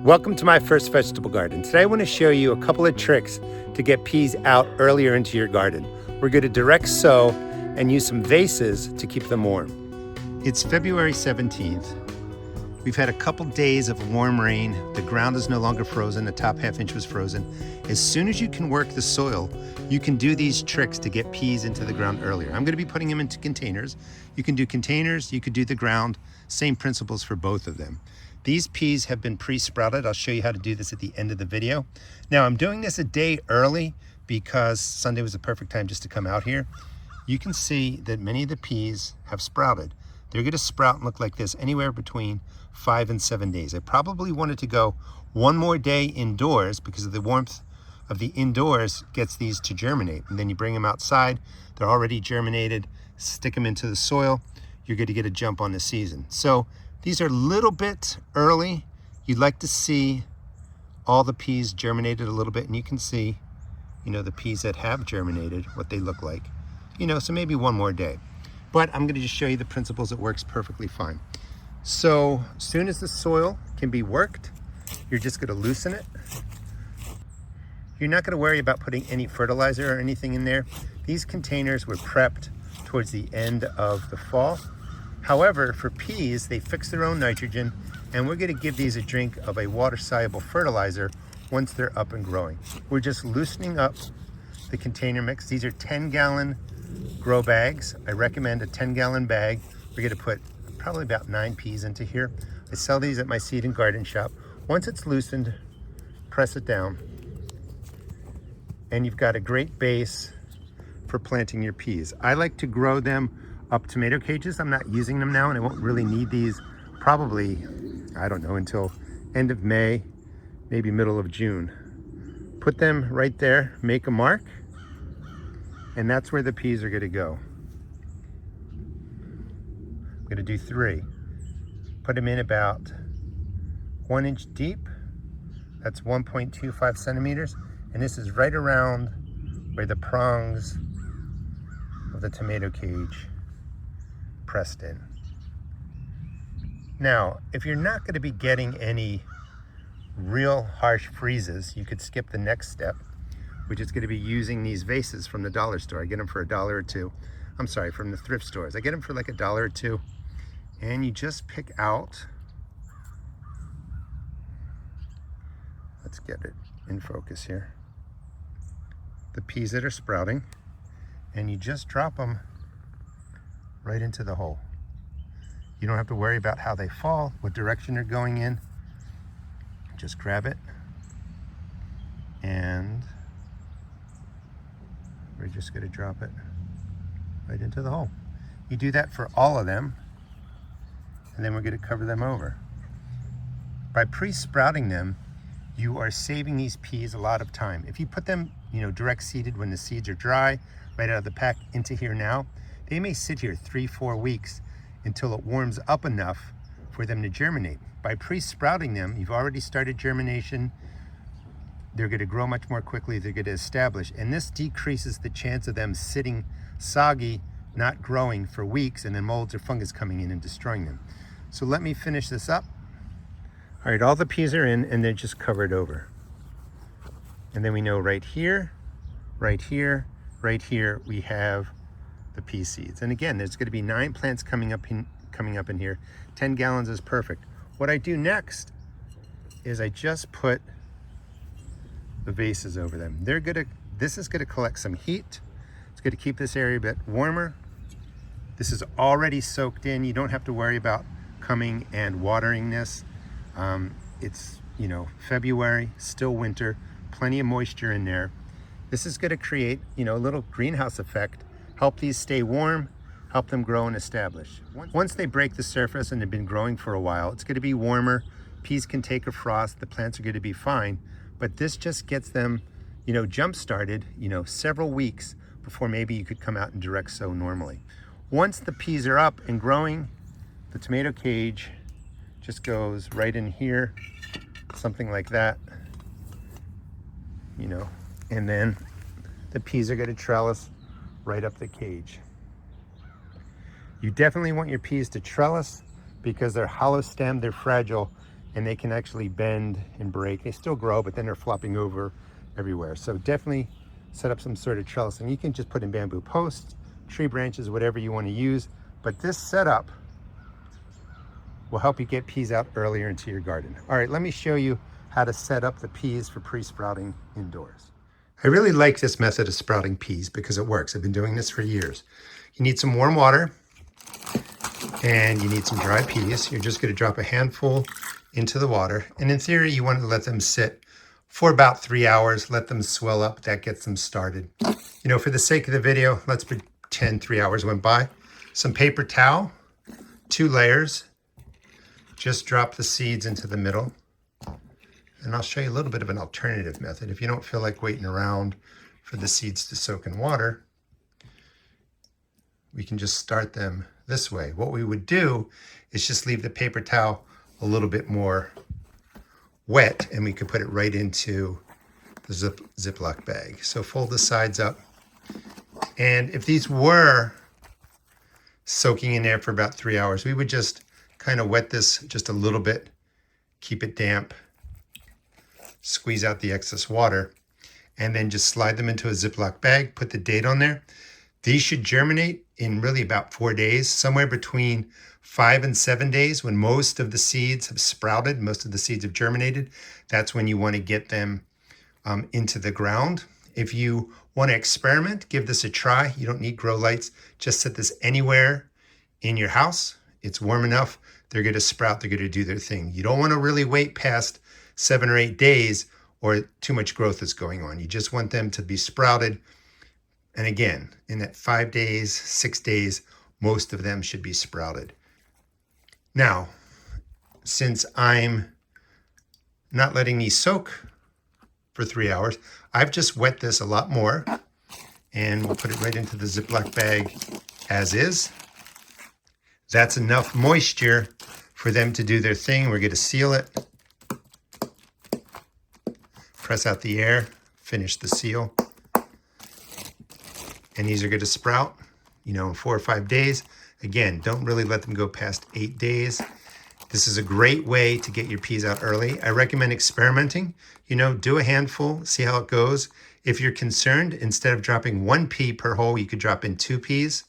Welcome to my first vegetable garden. Today I want to show you a couple of tricks to get peas out earlier into your garden. We're going to direct sow and use some vases to keep them warm. It's February 17th. We've had a couple days of warm rain. The ground is no longer frozen. The top half inch was frozen. As soon as you can work the soil, you can do these tricks to get peas into the ground earlier. I'm going to be putting them into containers. You can do containers, you could do the ground. Same principles for both of them. These peas have been pre-sprouted. I'll show you how to do this at the end of the video. Now I'm doing this a day early because Sunday was the perfect time just to come out here. You can see that many of the peas have sprouted. They're going to sprout and look like this anywhere between 5 and 7 days. I probably wanted to go one more day indoors because of the warmth of the indoors gets these to germinate. And then you bring them outside, they're already germinated, stick them into the soil, you're going to get a jump on the season. So these are a little bit early. You'd like to see all the peas germinated a little bit, and you can see, the peas that have germinated, what they look like. So maybe one more day. But I'm going to just show you the principles. It works perfectly fine. So as soon as the soil can be worked, you're just going to loosen it. You're not going to worry about putting any fertilizer or anything in there. These containers were prepped towards the end of the fall. However, for peas, they fix their own nitrogen, and we're going to give these a drink of a water-soluble fertilizer once they're up and growing. We're just loosening up the container mix. These are 10-gallon grow bags. I recommend a 10-gallon bag. We're going to put probably about 9 peas into here. I sell these at my seed and garden shop. Once it's loosened, press it down, and you've got a great base for planting your peas. I like to grow them up tomato cages. I'm not using them now, and I won't really need these probably, I don't know, until end of May, maybe middle of June. Put them right there, make a mark, and that's where the peas are going to go. I'm going to do 3. Put them in about 1 inch deep. That's 1.25 centimeters, and this is right around where the prongs of the tomato cage pressed in. Now, if you're not going to be getting any real harsh freezes, you could skip the next step, which is going to be using these vases from the dollar store. I get them for $1 or $2. I'm sorry, from the thrift stores. I get them for like $1 or $2. And you just pick out, let's get it in focus here, the peas that are sprouting, and you just drop them right into the hole. You don't have to worry about how they fall, what direction they're going in. Just grab it, and we're just going to drop it right into the hole. You do that for all of them, and then we're going to cover them over. By pre-sprouting them, you are saving these peas a lot of time. If you put them, direct seeded when the seeds are dry, right out of the pack into here now, they may sit here 3-4 weeks until it warms up enough for them to germinate. By pre-sprouting them, you've already started germination. They're going to grow much more quickly. They're going to establish. And this decreases the chance of them sitting soggy, not growing for weeks, and then molds or fungus coming in and destroying them. So let me finish this up. All right, all the peas are in, and they're just covered over. And then we know right here, right here, right here, we have the pea seeds. And again, there's going to be 9 plants coming up in here. 10 gallons is perfect. What I do next is I just put the vases over them. This is going to collect some heat. It's going to keep this area a bit warmer. This is already soaked in. You don't have to worry about coming and watering this. It's February, still winter, plenty of moisture in there. This is going to create a little greenhouse effect. Help these stay warm, help them grow and establish. Once they break the surface and have been growing for a while, it's going to be warmer. Peas can take a frost. The plants are going to be fine. But this just gets them, jump started, several weeks before maybe you could come out and direct sow normally. Once the peas are up and growing, the tomato cage just goes right in here, something like that, and then the peas are going to trellis right up the cage. You definitely want your peas to trellis because they're hollow stem, they're fragile. and they can actually bend and break. They still grow, but then they're flopping over everywhere. So definitely set up some sort of trellis, and you can just put in bamboo posts, tree branches, whatever you want to use. But this setup will help you get peas out earlier into your garden. All right, let me show you how to set up the peas for pre-sprouting indoors. I really like this method of sprouting peas because it works. I've been doing this for years. You need some warm water and you need some dried peas. You're just going to drop a handful into the water. And in theory, you want to let them sit for about 3 hours, let them swell up. That gets them started. You know, for the sake of the video, let's pretend 3 hours went by. Some paper towel, 2 layers. Just drop the seeds into the middle. And I'll show you a little bit of an alternative method. If you don't feel like waiting around for the seeds to soak in water, we can just start them this way. What we would do is just leave the paper towel a little bit more wet, and we could put it right into the Ziploc bag. So fold the sides up. And if these were soaking in there for about 3 hours, we would just kind of wet this just a little bit, keep it damp, squeeze out the excess water, and then just slide them into a Ziploc bag, put the date on there. These should germinate in really about 4 days, somewhere between 5 and 7 days. When most of the seeds have sprouted, most of the seeds have germinated, that's when you want to get them into the ground. If you want to experiment, give this a try. You don't need grow lights. Just set this anywhere in your house. It's warm enough. They're going to sprout. They're going to do their thing. You don't want to really wait past 7 or 8 days or too much growth is going on. You just want them to be sprouted. And again, in that 5 days, 6 days, most of them should be sprouted. Now, since I'm not letting these soak for 3 hours, I've just wet this a lot more, and we'll put it right into the Ziploc bag as is. That's enough moisture for them to do their thing. We're going to seal it. Press out the air, finish the seal. And these are going to sprout, you know, in 4 or 5 days. Again, don't really let them go past 8 days. This is a great way to get your peas out early. I recommend experimenting. You know, do a handful, see how it goes. If you're concerned, instead of dropping 1 pea per hole, you could drop in 2 peas.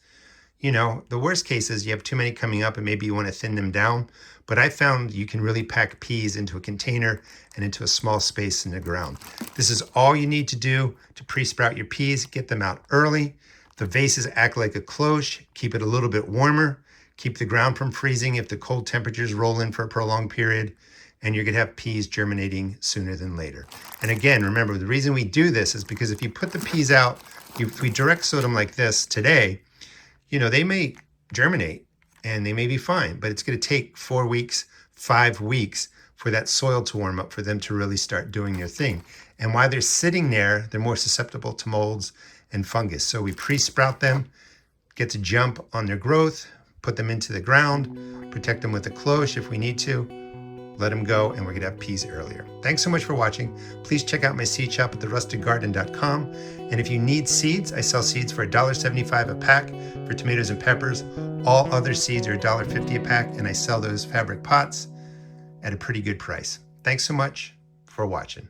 You know, the worst case is you have too many coming up and maybe you want to thin them down. But I found you can really pack peas into a container and into a small space in the ground. This is all you need to do to pre-sprout your peas. Get them out early. The vases act like a cloche. Keep it a little bit warmer. Keep the ground from freezing if the cold temperatures roll in for a prolonged period. And you're going to have peas germinating sooner than later. And again, remember, the reason we do this is because if you put the peas out, if we direct sow them like this today, you know, they may germinate and they may be fine, but it's going to take 4 weeks, 5 weeks for that soil to warm up for them to really start doing their thing. And while they're sitting there, they're more susceptible to molds and fungus. So we pre-sprout them, get to jump on their growth, put them into the ground, protect them with a cloche if we need to, let them go, and we're going to have peas earlier. Thanks so much for watching. Please check out my seed shop at therustedgarden.com. And if you need seeds, I sell seeds for $1.75 a pack for tomatoes and peppers. All other seeds are $1.50 a pack, and I sell those fabric pots at a pretty good price. Thanks so much for watching.